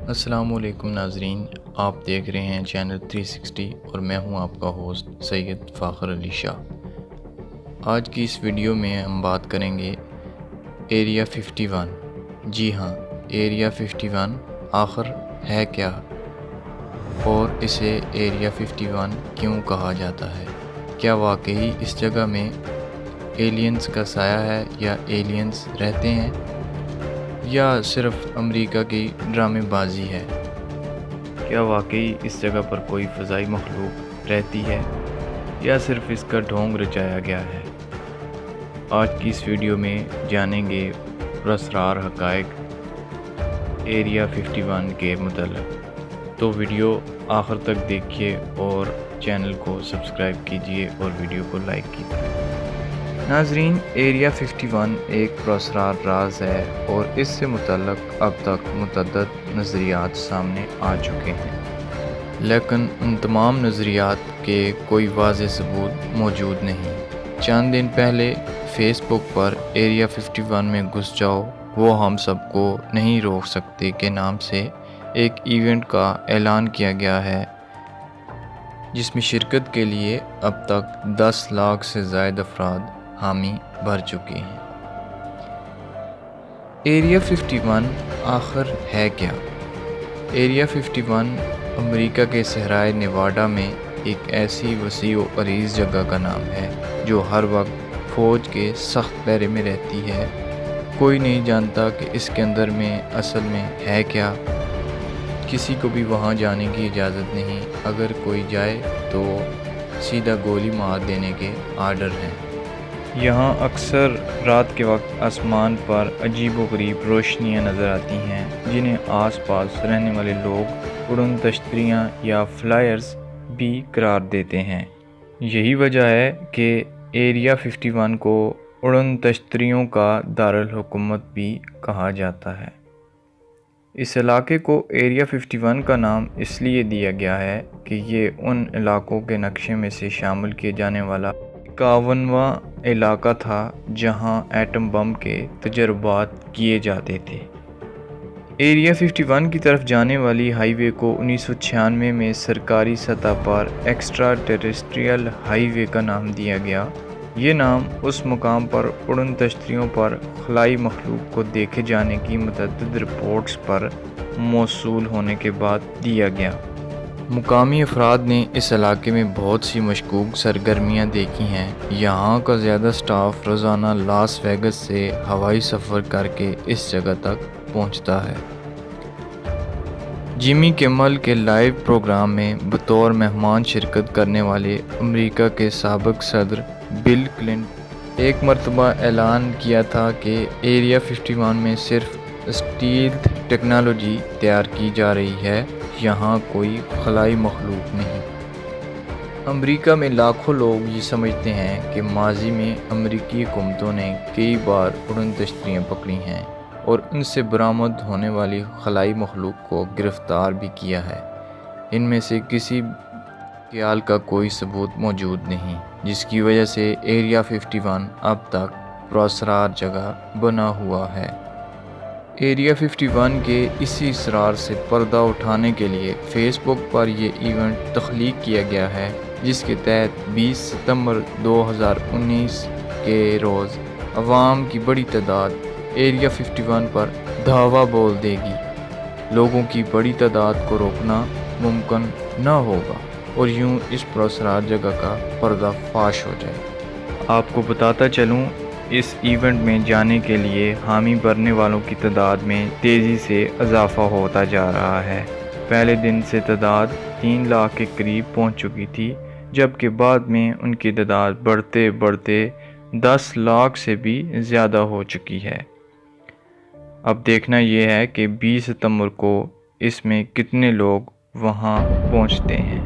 السلام علیکم ناظرین، آپ دیکھ رہے ہیں چینل 360 اور میں ہوں آپ کا ہوسٹ سید فاخر علی شاہ۔ آج کی اس ویڈیو میں ہم بات کریں گے ایریا 51۔ جی ہاں، ایریا 51 آخر ہے کیا اور اسے ایریا 51 کیوں کہا جاتا ہے؟ کیا واقعی اس جگہ میں ایلینز کا سایہ ہے یا ایلینز رہتے ہیں یا صرف امریکہ کی ڈرامے بازی ہے؟ کیا واقعی اس جگہ پر کوئی فضائی مخلوق رہتی ہے یا صرف اس کا ڈھونگ رچایا گیا ہے؟ آج کی اس ویڈیو میں جانیں گے پراسرار حقائق ایریا 51 کے متعلق، تو ویڈیو آخر تک دیکھیے اور چینل کو سبسکرائب کیجیے اور ویڈیو کو لائک کیجیے۔ ناظرین، ایریا 51 ایک پراسرار راز ہے اور اس سے متعلق اب تک متعدد نظریات سامنے آ چکے ہیں، لیکن ان تمام نظریات کے کوئی واضح ثبوت موجود نہیں۔ چند دن پہلے فیس بک پر ایریا 51 میں گھس جاؤ وہ ہم سب کو نہیں روک سکتے کے نام سے ایک ایونٹ کا اعلان کیا گیا ہے، جس میں شرکت کے لیے اب تک 10 لاکھ سے زائد افراد حامی بھر چکے ہیں۔ ایریا 51 آخر ہے کیا؟ ایریا 51 امریکہ کے صحرائے نیواڈا میں ایک ایسی وسیع و عریض جگہ کا نام ہے جو ہر وقت فوج کے سخت پہرے میں رہتی ہے۔ کوئی نہیں جانتا کہ اس کے اندر میں اصل میں ہے کیا۔ کسی کو بھی وہاں جانے کی اجازت نہیں، اگر کوئی جائے تو سیدھا گولی مار دینے کے آرڈر ہیں۔ یہاں اکثر رات کے وقت آسمان پر عجیب و غریب روشنیاں نظر آتی ہیں، جنہیں آس پاس رہنے والے لوگ اڑن تشتریاں یا فلائرز بھی قرار دیتے ہیں۔ یہی وجہ ہے کہ ایریا 51 کو اڑن تشتریوں کا دارالحکومت بھی کہا جاتا ہے۔ اس علاقے کو ایریا 51 کا نام اس لیے دیا گیا ہے کہ یہ ان علاقوں کے نقشے میں سے شامل کیے جانے والا 51واں علاقہ تھا جہاں ایٹم بم کے تجربات کیے جاتے تھے۔ ایریا 51 کی طرف جانے والی ہائی وے کو 1996 میں سرکاری سطح پر ایکسٹرا ٹیریسٹریل ہائی وے کا نام دیا گیا۔ یہ نام اس مقام پر اڑن تشتریوں پر خلائی مخلوق کو دیکھے جانے کی متعدد رپورٹس پر موصول ہونے کے بعد دیا گیا۔ مقامی افراد نے اس علاقے میں بہت سی مشکوک سرگرمیاں دیکھی ہیں۔ یہاں کا زیادہ سٹاف روزانہ لاس ویگس سے ہوائی سفر کر کے اس جگہ تک پہنچتا ہے۔ جیمی کیمل کے لائیو پروگرام میں بطور مہمان شرکت کرنے والے امریکہ کے سابق صدر بل کلنٹن ایک مرتبہ اعلان کیا تھا کہ ایریا 51 میں صرف اسٹیلتھ ٹیکنالوجی تیار کی جا رہی ہے، یہاں کوئی خلائی مخلوق نہیں۔ امریکہ میں لاکھوں لوگ یہ سمجھتے ہیں کہ ماضی میں امریکی حکومتوں نے کئی بار اڑن تشتریاں پکڑی ہیں اور ان سے برآمد ہونے والی خلائی مخلوق کو گرفتار بھی کیا ہے۔ ان میں سے کسی خیال کا کوئی ثبوت موجود نہیں، جس کی وجہ سے ایریا 51 اب تک پراسرار جگہ بنا ہوا ہے۔ ایریا 51 کے اسی اصرار سے پردہ اٹھانے کے لیے فیس بک پر یہ ایونٹ تخلیق کیا گیا ہے، جس کے تحت 20 ستمبر 2019 کے روز عوام کی بڑی تعداد ایریا 51 پر دھاوا بول دے گی۔ لوگوں کی بڑی تعداد کو روکنا ممکن نہ ہوگا اور یوں اس پراسرار جگہ کا پردہ فاش ہو جائے۔ آپ کو بتاتا چلوں، اس ایونٹ میں جانے کے لیے حامی بھرنے والوں کی تعداد میں تیزی سے اضافہ ہوتا جا رہا ہے۔ پہلے دن سے تعداد 3 لاکھ کے قریب پہنچ چکی تھی، جبکہ بعد میں ان کی تعداد بڑھتے بڑھتے 10 لاکھ سے بھی زیادہ ہو چکی ہے۔ اب دیکھنا یہ ہے کہ 20 ستمبر کو اس میں کتنے لوگ وہاں پہنچتے ہیں۔